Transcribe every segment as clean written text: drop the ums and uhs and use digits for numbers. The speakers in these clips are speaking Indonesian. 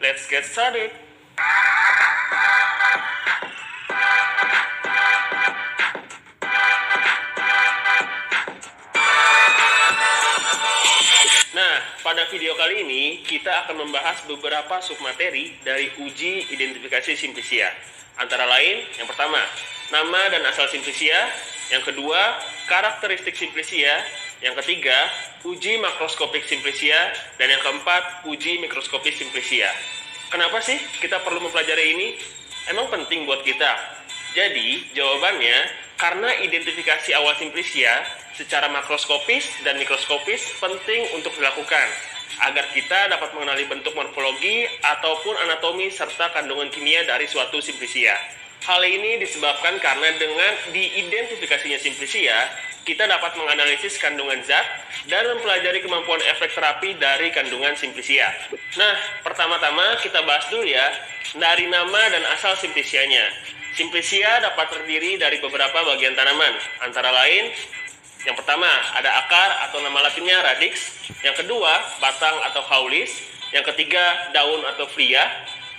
Let's get started. Nah, pada video kali ini kita akan membahas beberapa submateri dari uji identifikasi simplicia. Antara lain, yang pertama, nama dan asal simplicia. Yang kedua, karakteristik simplicia. Yang ketiga, uji makroskopik simplicia. Dan yang keempat, uji mikroskopik simplicia. Kenapa sih kita perlu mempelajari ini? Emang penting buat kita? Jadi, jawabannya, karena identifikasi awal simplicia secara makroskopis dan mikroskopis penting untuk dilakukan agar kita dapat mengenali bentuk morfologi ataupun anatomi serta kandungan kimia dari suatu simplicia. Hal ini disebabkan karena dengan diidentifikasinya simplicia, kita dapat menganalisis kandungan zat dan mempelajari kemampuan efek terapi dari kandungan simplicia. Nah, pertama-tama kita bahas dulu ya, dari nama dan asal simplicianya. Simplicia dapat terdiri dari beberapa bagian tanaman, antara lain, yang pertama ada akar atau nama latinnya radix, yang kedua batang atau caulis, yang ketiga daun atau flia,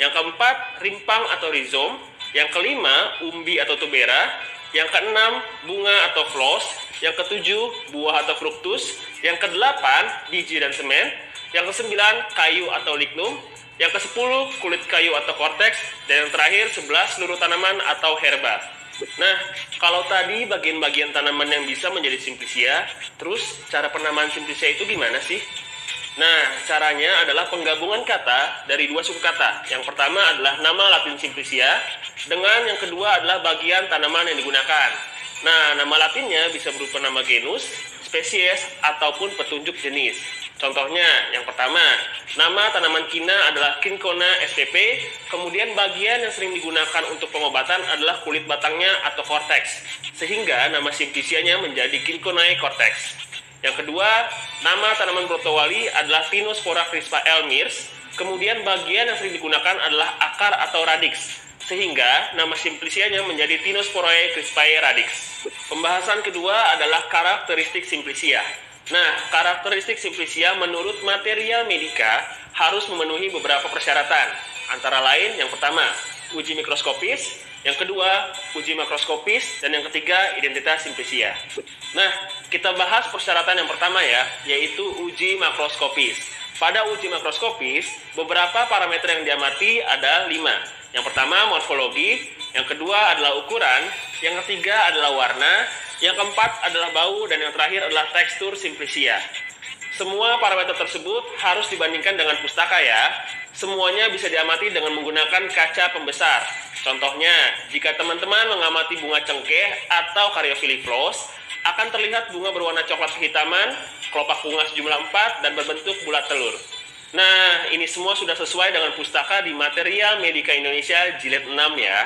yang keempat rimpang atau rizom, yang kelima umbi atau tubera, yang keenam bunga atau flos, yang ketujuh buah atau fruktus, yang kedelapan biji dan semen, yang kesembilan kayu atau lignum, yang ke-10 kulit kayu atau korteks, dan yang terakhir 11 seluruh tanaman atau herba. Nah, kalau tadi bagian-bagian tanaman yang bisa menjadi simplicia, terus cara penamaan simplicia itu gimana sih? Nah, caranya adalah penggabungan kata dari dua suku kata. Yang pertama adalah nama latin simplicia, dengan yang kedua adalah bagian tanaman yang digunakan. Nah, nama latinnya bisa berupa nama genus, spesies, ataupun petunjuk jenis. Contohnya, yang pertama, nama tanaman kina adalah Kinkona spp, kemudian bagian yang sering digunakan untuk pengobatan adalah kulit batangnya atau korteks, sehingga nama simplicianya menjadi Kinkonae cortex. Yang kedua, nama tanaman protowali adalah Tinospora crispa L. Mirs, kemudian bagian yang sering digunakan adalah akar atau radix, sehingga nama simplicianya menjadi Tinosporae crispae radix. Pembahasan kedua adalah karakteristik simplicia. Nah, karakteristik simplicia menurut Materia Medica harus memenuhi beberapa persyaratan. Antara lain, yang pertama, uji mikroskopis, yang kedua, uji makroskopis, dan yang ketiga, identitas simplicia. Nah, kita bahas persyaratan yang pertama ya, yaitu uji makroskopis. Pada uji makroskopis, beberapa parameter yang diamati ada 5. Yang pertama, morfologi, yang kedua adalah ukuran, yang ketiga adalah warna, yang keempat adalah bau, dan yang terakhir adalah tekstur simplicia. Semua parameter tersebut harus dibandingkan dengan pustaka ya. Semuanya bisa diamati dengan menggunakan kaca pembesar. Contohnya, jika teman-teman mengamati bunga cengkeh atau Caryophylla flos, akan terlihat bunga berwarna coklat kehitaman, kelopak bunga sejumlah 4, dan berbentuk bulat telur. Nah, ini semua sudah sesuai dengan pustaka di Materia Medica Indonesia jilid 6 ya.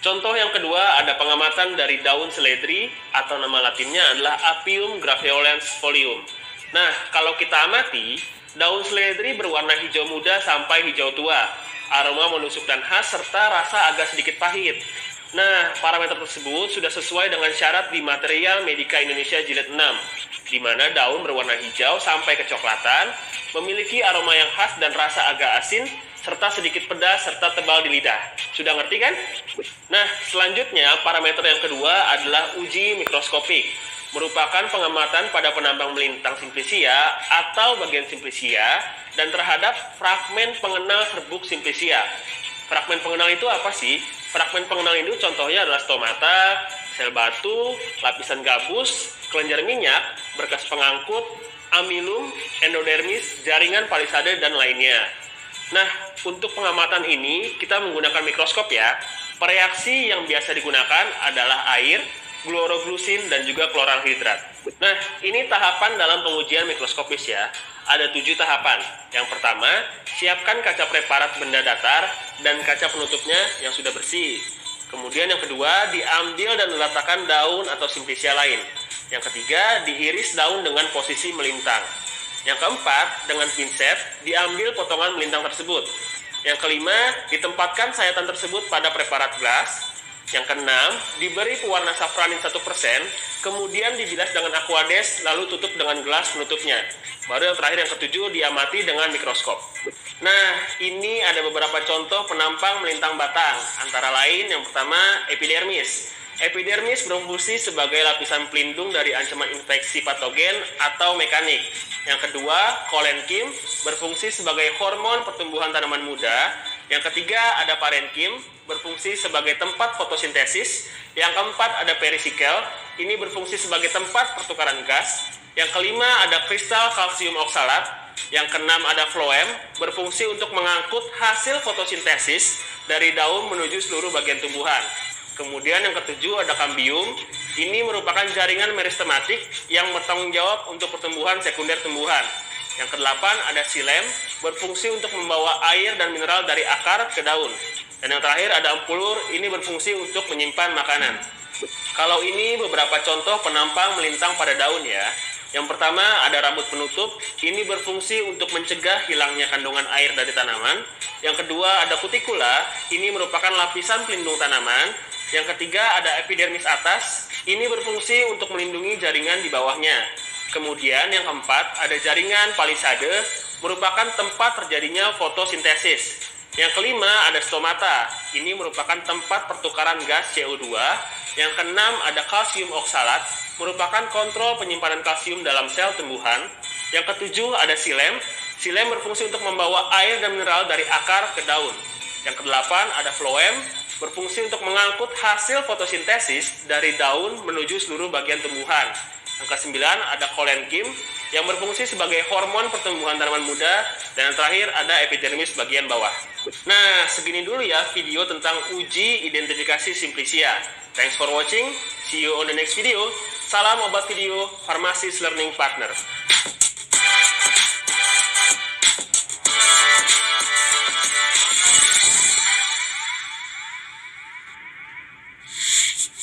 Contoh yang kedua ada pengamatan dari daun seledri atau nama latinnya adalah Apium graveolens folium. Nah, kalau kita amati, daun seledri berwarna hijau muda sampai hijau tua. Aroma menusuk dan khas serta rasa agak sedikit pahit. Nah, parameter tersebut sudah sesuai dengan syarat di Materia Medica Indonesia jilid 6, di mana daun berwarna hijau sampai kecoklatan, memiliki aroma yang khas dan rasa agak asin, serta sedikit pedas serta tebal di lidah. Sudah ngerti kan? Nah, selanjutnya parameter yang kedua adalah uji mikroskopik, merupakan pengamatan pada penambang melintang simplicia atau bagian simplicia dan terhadap fragmen pengenal serbuk simplicia. Fragmen pengenal itu apa sih? Fragmen pengenal itu contohnya adalah stomata, sel batu, lapisan gabus, kelenjar minyak, berkas pengangkut, amilum, endodermis, jaringan palisade, dan lainnya. Nah, untuk pengamatan ini kita menggunakan mikroskop ya. Reaksi yang biasa digunakan adalah air, kloroglusin, dan juga kloralhidrat. Nah, ini tahapan dalam pengujian mikroskopis ya. Ada 7 tahapan. Yang pertama, siapkan kaca preparat benda datar dan kaca penutupnya yang sudah bersih. Kemudian yang kedua, diambil dan diletakkan daun atau simplicia lain. Yang ketiga, diiris daun dengan posisi melintang. Yang keempat, dengan pinset, diambil potongan melintang tersebut. Yang kelima, ditempatkan sayatan tersebut pada preparat gelas. Yang keenam, diberi pewarna safranin 1%, kemudian dibilas dengan aquades, lalu tutup dengan gelas penutupnya. Baru yang terakhir, yang ketujuh, diamati dengan mikroskop. Nah, ini ada beberapa contoh penampang melintang batang. Antara lain, yang pertama, epidermis. Epidermis berfungsi sebagai lapisan pelindung dari ancaman infeksi patogen atau mekanik. Yang kedua, kolenkim berfungsi sebagai hormon pertumbuhan tanaman muda. Yang ketiga, ada parenkim berfungsi sebagai tempat fotosintesis. Yang keempat, ada perisikel, ini berfungsi sebagai tempat pertukaran gas. Yang kelima, ada kristal kalsium oksalat. Yang keenam, ada floem, berfungsi untuk mengangkut hasil fotosintesis dari daun menuju seluruh bagian tumbuhan. Kemudian yang ketujuh, ada kambium, ini merupakan jaringan meristematik yang bertanggung jawab untuk pertumbuhan sekunder tumbuhan. Yang kedelapan, ada silem, berfungsi untuk membawa air dan mineral dari akar ke daun. Dan yang terakhir, ada ampulur, ini berfungsi untuk menyimpan makanan. Kalau ini beberapa contoh penampang melintang pada daun ya. Yang pertama, ada rambut penutup, ini berfungsi untuk mencegah hilangnya kandungan air dari tanaman. Yang kedua, ada kutikula, ini merupakan lapisan pelindung tanaman. Yang ketiga, ada epidermis atas, ini berfungsi untuk melindungi jaringan di bawahnya. Kemudian yang keempat, ada jaringan palisade, merupakan tempat terjadinya fotosintesis. Yang kelima, ada stomata, ini merupakan tempat pertukaran gas CO2. Yang keenam, ada kalsium oksalat, merupakan kontrol penyimpanan kalsium dalam sel tumbuhan. Yang ketujuh, ada silem, silem berfungsi untuk membawa air dan mineral dari akar ke daun. Yang kedelapan, ada floem, berfungsi untuk mengangkut hasil fotosintesis dari daun menuju seluruh bagian tumbuhan. Yang kesembilan, ada kolenkim, yang berfungsi sebagai hormon pertumbuhan tanaman muda. Dan yang terakhir, ada epidermis bagian bawah. Nah, segini dulu ya video tentang uji identifikasi Simplicia. Thanks for watching, see you on the next video. Salam obat video, Pharmasis Learning Partner.